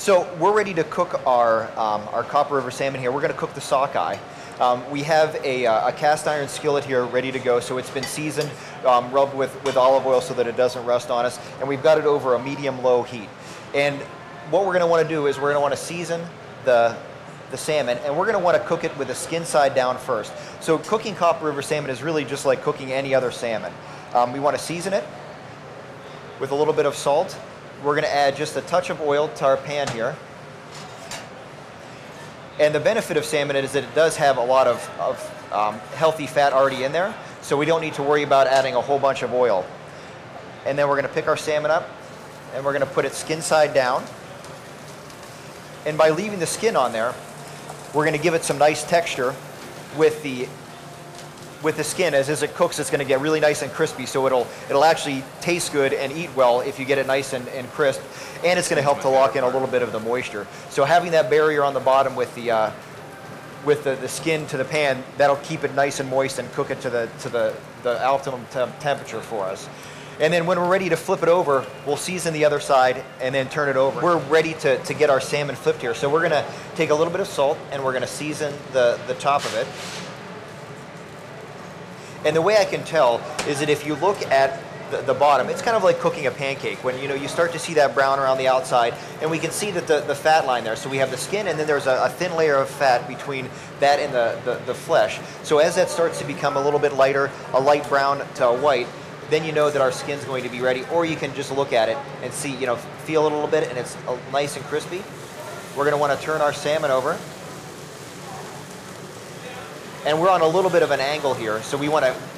So we're ready to cook our Copper River salmon here. We're going to cook the sockeye. We have a cast iron skillet here ready to go, so it's been seasoned, rubbed with olive oil so that it doesn't rust on us, and we've got it over a medium-low heat. And what we're going to want to do is we're going to want to season the salmon, and we're going to want to cook it with the skin side down first. So cooking Copper River salmon is really just like cooking any other salmon. We want to season it with a little bit of salt. We're going to add just a touch of oil to our pan here. And the benefit of salmon is that it does have a lot of healthy fat already in there, so we don't need to worry about adding a whole bunch of oil. And then we're going to pick our salmon up, and we're going to put it skin side down. And by leaving the skin on there, we're going to give it some nice texture with the skin. As it cooks, it's going to get really nice and crispy, so it'll actually taste good and eat well if you get it nice and crisp, and it's going to help to lock in a little bit of the moisture. So having that barrier on the bottom with the skin to the pan, that'll keep it nice and moist and cook it to the optimum temperature for us. And then when we're ready to flip it over, we'll season the other side and then turn it over. We're ready to get our salmon flipped here. So we're going to take a little bit of salt and we're going to season the top of it. And the way I can tell is that if you look at the bottom, it's kind of like cooking a pancake. When you start to see that brown around the outside, and we can see that the fat line there. So we have the skin, and then there's a thin layer of fat between that and the flesh. So as that starts to become a little bit lighter, a light brown to a white, then you know that our skin's going to be ready. Or you can just look at it and see, feel it a little bit, and it's nice and crispy. We're going to want to turn our salmon over. And we're on a little bit of an angle here, so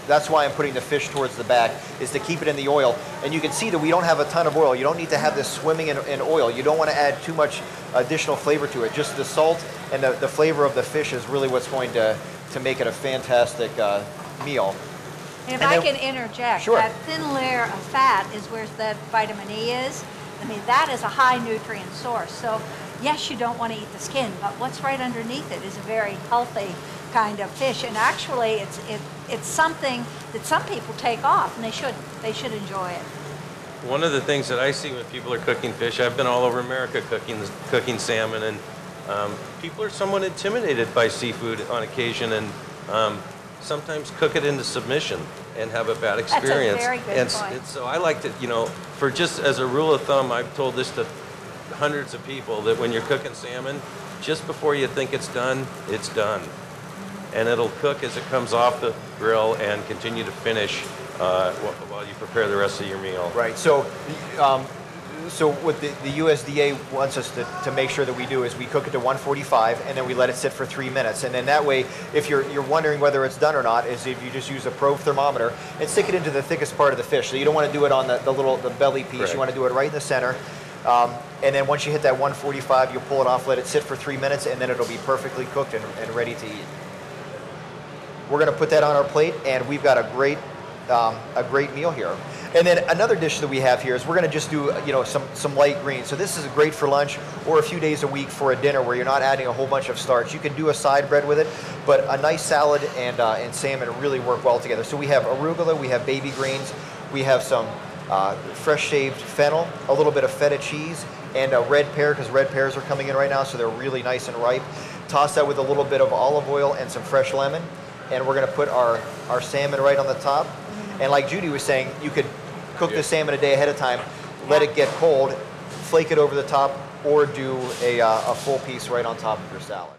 that's why I'm putting the fish towards the back, is to keep it in the oil. And you can see that we don't have a ton of oil. You don't need to have this swimming in oil. You don't want to add too much additional flavor to it. Just the salt and the flavor of the fish is really what's going to make it a fantastic meal. And if I can interject, sure. That thin layer of fat is where the vitamin E is. I mean, that is a high nutrient source. So yes, you don't want to eat the skin, but what's right underneath it is a very healthy kind of fish, and actually it's something that some people take off, and they should enjoy it. One of the things that I see when people are cooking fish, I've been all over America cooking salmon, and people are somewhat intimidated by seafood on occasion, and sometimes cook it into submission and have a bad experience. That's a very good point. And so I like to, for just as a rule of thumb, I've told this to hundreds of people, that when you're cooking salmon, just before you think it's done, it's done. And it'll cook as it comes off the grill and continue to finish while you prepare the rest of your meal. Right. So, what the USDA wants us to make sure that we do is we cook it to 145 and then we let it sit for 3 minutes. And then that way, if you're wondering whether it's done or not, is if you just use a probe thermometer and stick it into the thickest part of the fish. So you don't want to do it on the belly piece. Right. You want to do it right in the center. And then once you hit that 145, you'll pull it off, let it sit for 3 minutes, and then it'll be perfectly cooked and ready to eat. We're going to put that on our plate, and we've got a great meal here. And then another dish that we have here is we're going to just do some light greens. So this is great for lunch or a few days a week for a dinner where you're not adding a whole bunch of starch. You can do a side bread with it, but a nice salad and salmon really work well together. So we have arugula, we have baby greens, we have some fresh shaved fennel, a little bit of feta cheese, and a red pear, because red pears are coming in right now, so they're really nice and ripe. Toss that with a little bit of olive oil and some fresh lemon. And we're going to put our salmon right on the top. And like Judy was saying, you could cook the salmon a day ahead of time, let it get cold, flake it over the top, or do a full piece right on top of your salad.